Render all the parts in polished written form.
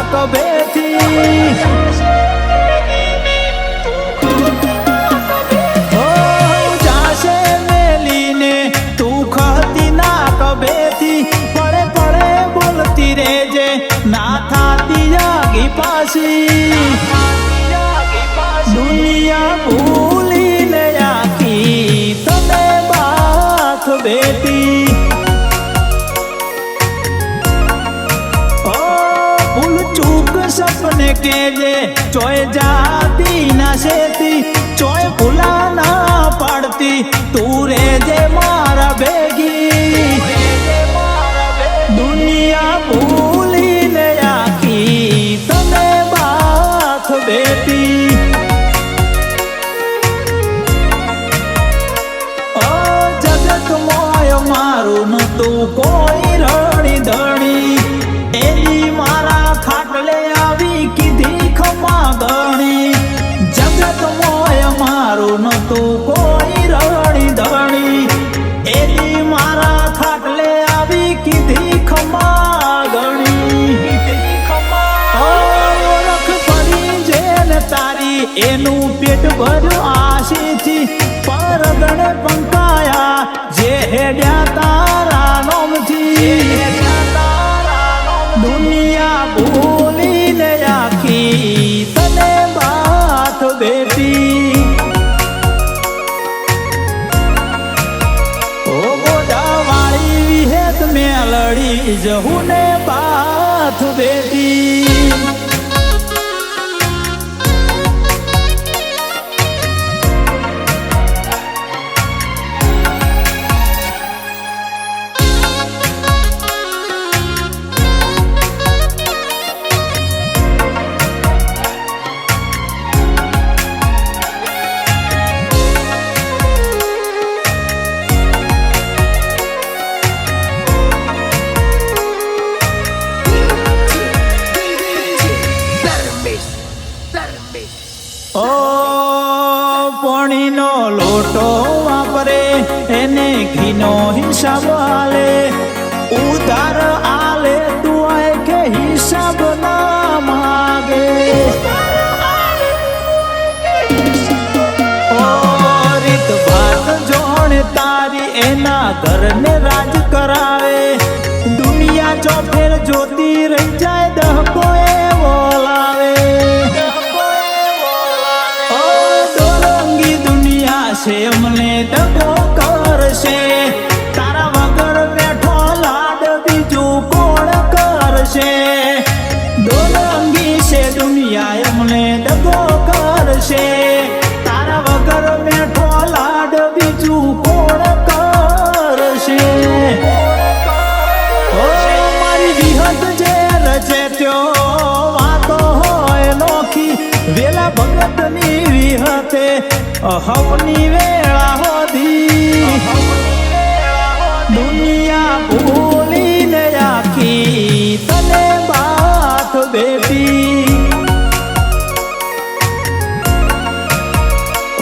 કભેથી જાશે મેલીને તું ખતી ના કભેથી પડે પડે બોલતી રેજે ના થાતી જાગી પાછી દુનિયા ભૂલીને આખી તને બાથ બેટી ભૂલ ચૂક સપને કેજે ચોય જાતી ના શેતી ચોય ભૂલા ના પાડતી તું રેજે મારા ભેગી દુનિયા ભૂલીને આખી તને બાથ બેટી મારું નતું કોઈ રણી ધણી એની મારા ખાટલે આવી કીધી ખમા ગણી જગત મોય મારું નતું કોઈ રણી ધણી એની મારા ખાટલે આવી કીધી ખમા ગણી ઓળખ પડી જેને તારી એનું પેટ ભર્યું આશીથી પરગણે પંકાયા જે હેડ્યા તારા નોમથી દુનિયા ભૂલીને આખી તને બાથ બેટી ઓ ગોડા વાળી વિહેત મેલડી જહું ને બાથ બેટી ઓ પાણીનો લોટો વાપરે એને ઘીનો હિસાબ આલે ઉધાર આલે તું આય કે હિસાબ ના માગે ઓ રીત ભાત જોણે તારી એના ઘરને રાજ કરાવે દુનિયા ચોફેર જોતી રહી જાય દહકો એ બોલાવે છે મને દગો કરશે તારા વગર બેઠો લાડ બીજું કોણ કરશે દોરંગી છે દુનિયા મને દગો કરશે તારા વગર બેઠો લાડ બીજું કોણ કરશે ઓ મારી વિહત જે રચે ત્યો વાતો હોય નોખી વેલા ભગતની વિહતે હવની વેળા હોધી દુનિયા ભૂલીને આખી તને બાથ બેટી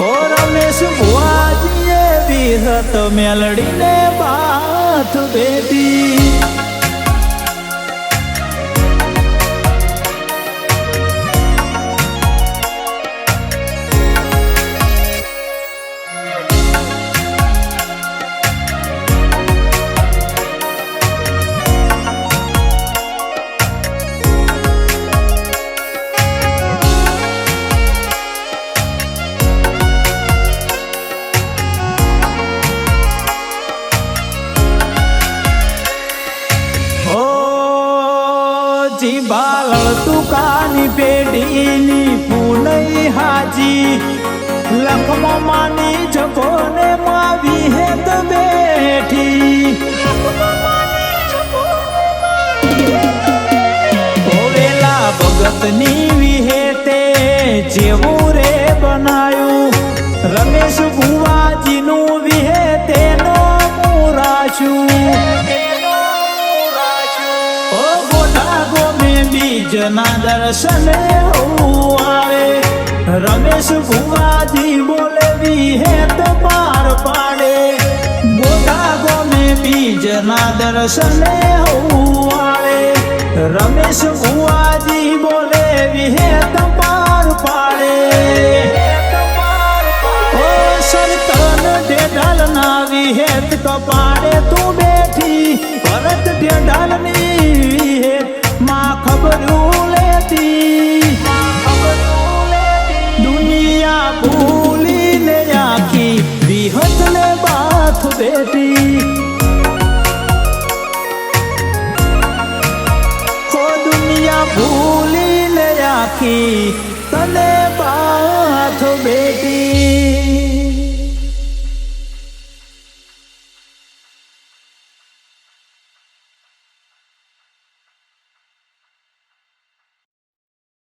ઓ રમેશ ભુવાજીએ વિહત મેલડીને બાથ બેટી બાલળ તુકાની પેઢીની પૂનઈ હાજી લખમાં માની જગોને માં વિહેત બેઠી ઓવેલા ભગતની વિહેતે જેવું રે બનાયું રમેશ ભુવાજીનું વિહેતે નો મુરાશું બીજના દર્શને આવે રમેશ ભુવાજી બોલે વિહેત પાર પાડે ગોગા ગોમે બીજના દર્શને આવે રમેશ ભુવાજી બોલે વિહેત પાર પાડે ઓ સંતન ઢેઢાલ ના વિહેત કપાડે તું બેઠી ભરત ઢેઢાલ ની વિહેત માં ખબરું લેતી દુનિયા ભૂલીને આખી વિહત ને બાથ બેઠી ભૂલીને આખી તને